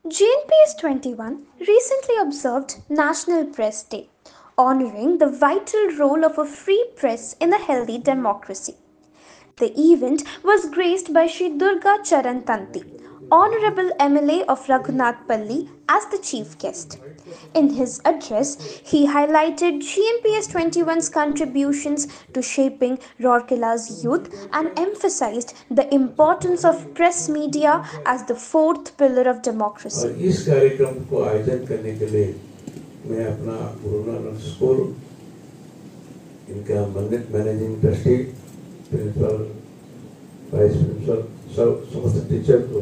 JNPS 21 recently observed National Press Day, honoring the vital role of a free press in a healthy democracy. The event was graced by Shri Durga Charan Tanti, Honorable MLA of Raghunathpalli, as the chief guest. In his address, he highlighted GNPS 21's contributions to shaping Rourkella's youth and emphasized the importance of press media as the fourth pillar of democracy. इस कार्यक्रम को आयोजन करने के लिए मैं अपना Guru Nanak school, इनका managing trustee, principal, vice principal, समस्त टीचर को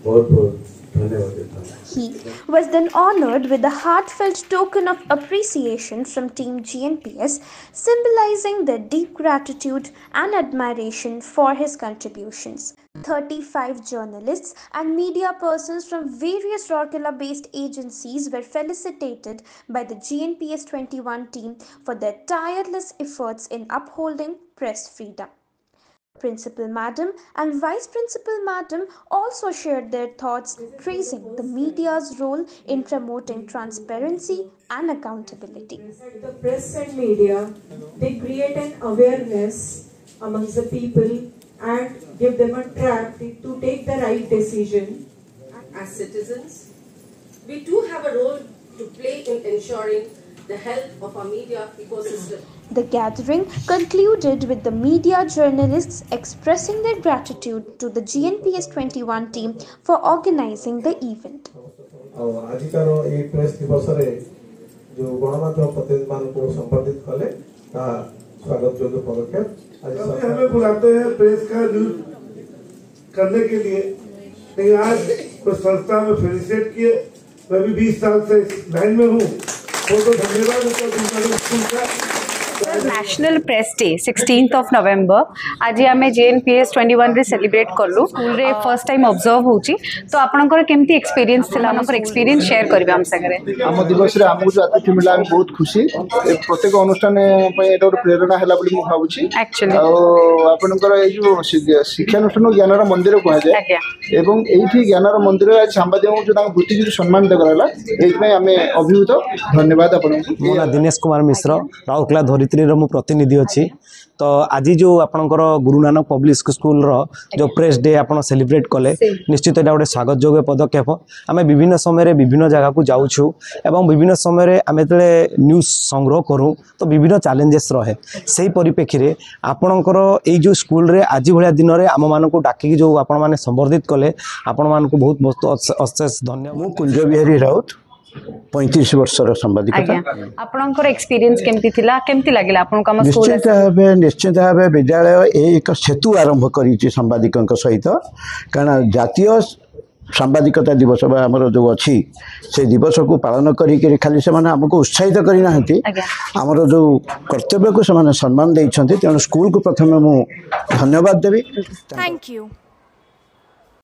बहुत बहुत धन्यवाद देता हूँ. He was then honored with a heartfelt token of appreciation from Team GNPS, symbolizing their deep gratitude and admiration for his contributions. 35 journalists and media persons from various Rourkela-based agencies were felicitated by the GNPS 21 team for their tireless efforts in upholding press freedom. Principal Madam and Vice Principal Madam also shared their thoughts, praising the media's role in promoting transparency and accountability. The press and media, they create an awareness amongst the people and give them a track to take the right decision. As citizens, we do have a role to play in ensuring the health of our media ecosystem. The gathering concluded with the media journalists expressing their gratitude to the GNPS 21 team for organizing the event. आजिकार ये press दिवस रे जो गणमाध्यम प्रतिनिधि मान को संबोधित कले ता स्वागत योग्य पदक्षेप आज हमें बुलाते हैं प्रेस का न्यूज करने के लिए. लेकिन आज कुछ संस्था में फेलिसिटेट किए. मैं भी 20 साल से लाइन में हूँ. बहुत धन्यवाद स्कूल का. National press day 16th of November आज आम JNPS 21 रे सेलिब्रेट कलु. स्कूल रे फर्स्ट टाइम ऑब्जर्व होची तो आपनकर केमती एक्सपीरियंस थिला आपनकर एक्सपीरियंस शेयर करबे हम संगे. हम दिवस रे हमकु जो अतिथि मिला हम बहुत खुशी. प्रत्येक अनुष्ठान पे एटा प्रेरणा हैला बोली मु भाबुची एक्चुअली. और आपनकर ए जो शिक्षा अनुष्ठान ज्ञानर मंदिर को जाय एवं एठी ज्ञानर मंदिर आज संवादियों जो तांग वृत्ति जो सम्मान देकराला एज में हमें अभिभूत धन्यवाद आपनको. मोना दिनेश कुमार मिश्र राउरकेला धरित्री रो मु प्रतिनिधि अछि. तो आज जो आपनकर गुरु नानक पब्लिक स्कूल रो जो प्रेस डे आपन सेलिब्रेट कले निश्चित एटा गोटे स्वागत योग्य पदक्षेप. आमे विभिन्न समय रे विभिन्न जगह को जाउछु एवं विभिन्न समय रे आमे तले न्यूज संग्रह करू तो विभिन्न चैलेंजेस रहे. सेही परिप्रेक्षी रे आपनकर एई जो स्कूल रे आज भलिया दिन रे आम मान को डाकी जो आपण माने संबर्धित कले आपण मान को बहुत बहुत अशेष धन्यवाद. मु कुंज बिहारी राउत 35 वर्षर संवादिकता. आपनकर एक्सपीरियंस केमती थिला केमती लागिला आपन काम स्कूल निश्चित भाव विद्यालय एक सेतु आरंभ करी संवादिकों सहित. कारण जातीय सांबादिकता दिवस आमर जो अच्छी से दिवस को पालन करी खाली से आमको उत्साहित करना आमर जो कर्तव्य को सम्मान देते तेणु स्कूल को प्रथम मु धन्यवाद देवी. Thank you.